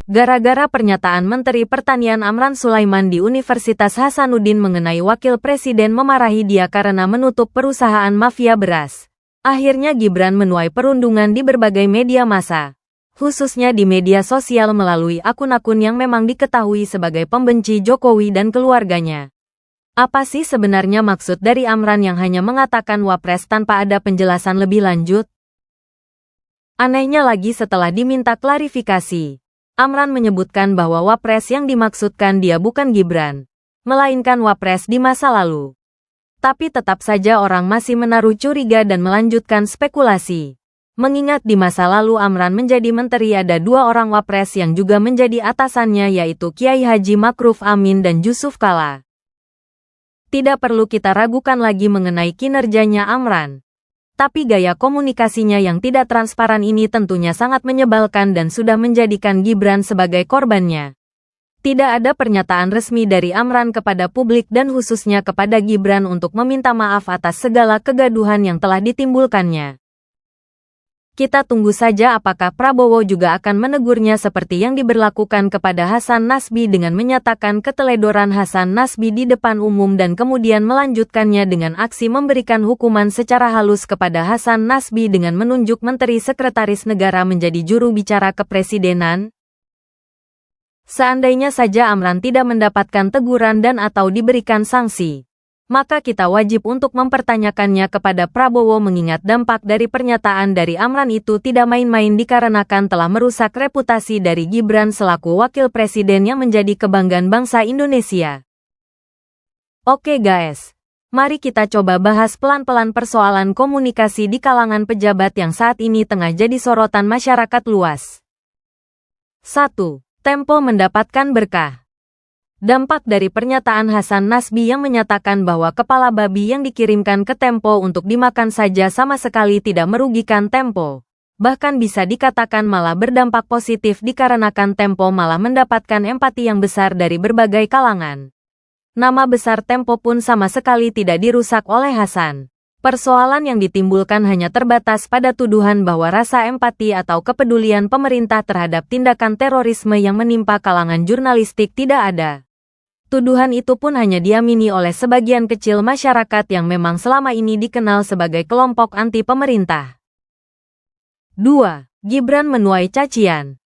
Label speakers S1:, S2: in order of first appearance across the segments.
S1: Gara-gara pernyataan Menteri Pertanian Amran Sulaiman di Universitas Hasanuddin mengenai Wakil Presiden memarahi dia karena menutup perusahaan mafia beras. Akhirnya Gibran menuai perundungan di berbagai media massa, khususnya di media sosial melalui akun-akun yang memang diketahui sebagai pembenci Jokowi dan keluarganya. Apa sih sebenarnya maksud dari Amran yang hanya mengatakan Wapres tanpa ada penjelasan lebih lanjut? Anehnya lagi setelah diminta klarifikasi, Amran menyebutkan bahwa Wapres yang dimaksudkan dia bukan Gibran, melainkan Wapres di masa lalu. Tapi tetap saja orang masih menaruh curiga dan melanjutkan spekulasi. Mengingat di masa lalu Amran menjadi menteri ada 2 orang Wapres yang juga menjadi atasannya yaitu Kiai Haji Ma'ruf Amin dan Yusuf Kala. Tidak perlu kita ragukan lagi mengenai kinerjanya Amran. Tapi gaya komunikasinya yang tidak transparan ini tentunya sangat menyebalkan dan sudah menjadikan Gibran sebagai korbannya. Tidak ada pernyataan resmi dari Amran kepada publik dan khususnya kepada Gibran untuk meminta maaf atas segala kegaduhan yang telah ditimbulkannya. Kita tunggu saja apakah Prabowo juga akan menegurnya seperti yang diberlakukan kepada Hasan Nasbi dengan menyatakan keteledoran Hasan Nasbi di depan umum dan kemudian melanjutkannya dengan aksi memberikan hukuman secara halus kepada Hasan Nasbi dengan menunjuk Menteri Sekretaris Negara menjadi juru bicara kepresidenan. Seandainya saja Amran tidak mendapatkan teguran dan atau diberikan sanksi, maka kita wajib untuk mempertanyakannya kepada Prabowo mengingat dampak dari pernyataan dari Amran itu tidak main-main dikarenakan telah merusak reputasi dari Gibran selaku wakil presiden yang menjadi kebanggaan bangsa Indonesia. Oke guys, mari kita coba bahas pelan-pelan persoalan komunikasi di kalangan pejabat yang saat ini tengah jadi sorotan masyarakat luas. 1. Tempo mendapatkan berkah. Dampak dari pernyataan Hasan Nasbi yang menyatakan bahwa kepala babi yang dikirimkan ke Tempo untuk dimakan saja sama sekali tidak merugikan Tempo. Bahkan bisa dikatakan malah berdampak positif dikarenakan Tempo malah mendapatkan empati yang besar dari berbagai kalangan. Nama besar Tempo pun sama sekali tidak dirusak oleh Hasan. Persoalan yang ditimbulkan hanya terbatas pada tuduhan bahwa rasa empati atau kepedulian pemerintah terhadap tindakan terorisme yang menimpa kalangan jurnalistik tidak ada. Tuduhan itu pun hanya diamini oleh sebagian kecil masyarakat yang memang selama ini dikenal sebagai kelompok anti pemerintah. 2. Gibran menuai cacian.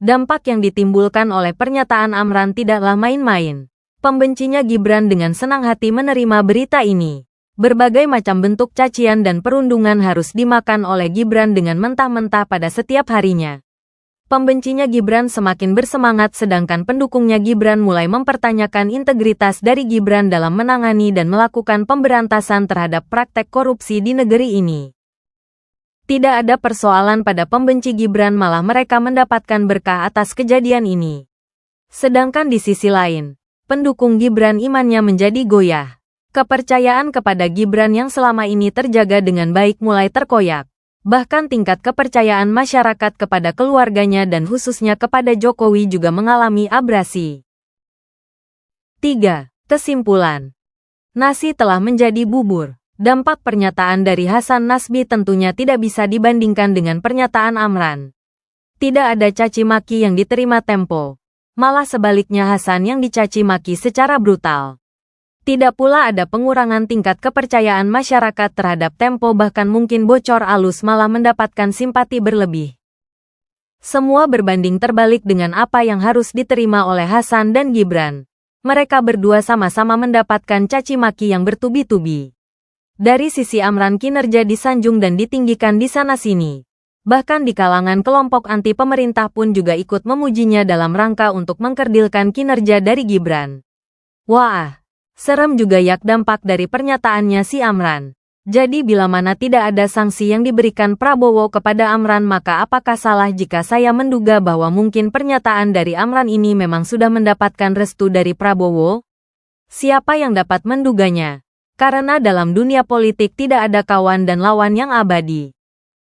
S1: Dampak yang ditimbulkan oleh pernyataan Amran tidaklah main-main. Pembencinya Gibran dengan senang hati menerima berita ini. Berbagai macam bentuk cacian dan perundungan harus dimakan oleh Gibran dengan mentah-mentah pada setiap harinya. Pembencinya Gibran semakin bersemangat sedangkan pendukungnya Gibran mulai mempertanyakan integritas dari Gibran dalam menangani dan melakukan pemberantasan terhadap praktek korupsi di negeri ini. Tidak ada persoalan pada pembenci Gibran, malah mereka mendapatkan berkah atas kejadian ini. Sedangkan di sisi lain, pendukung Gibran imannya menjadi goyah. Kepercayaan kepada Gibran yang selama ini terjaga dengan baik mulai terkoyak. Bahkan tingkat kepercayaan masyarakat kepada keluarganya dan khususnya kepada Jokowi juga mengalami abrasi. 3. Kesimpulan. Nasi telah menjadi bubur. Dampak pernyataan dari Hasan Nasbi tentunya tidak bisa dibandingkan dengan pernyataan Amran. Tidak ada caci maki yang diterima Tempo. Malah sebaliknya Hasan yang dicaci maki secara brutal. Tidak pula ada pengurangan tingkat kepercayaan masyarakat terhadap Tempo, bahkan mungkin bocor alus malah mendapatkan simpati berlebih. Semua berbanding terbalik dengan apa yang harus diterima oleh Hasan dan Gibran. Mereka berdua sama-sama mendapatkan caci maki yang bertubi-tubi. Dari sisi Amran kinerja disanjung dan ditinggikan di sana-sini. Bahkan di kalangan kelompok anti pemerintah pun juga ikut memujinya dalam rangka untuk mengkerdilkan kinerja dari Gibran. Wah! Serem juga yak dampak dari pernyataannya si Amran. Jadi bila mana tidak ada sanksi yang diberikan Prabowo kepada Amran, maka apakah salah jika saya menduga bahwa mungkin pernyataan dari Amran ini memang sudah mendapatkan restu dari Prabowo? Siapa yang dapat menduganya? Karena dalam dunia politik tidak ada kawan dan lawan yang abadi.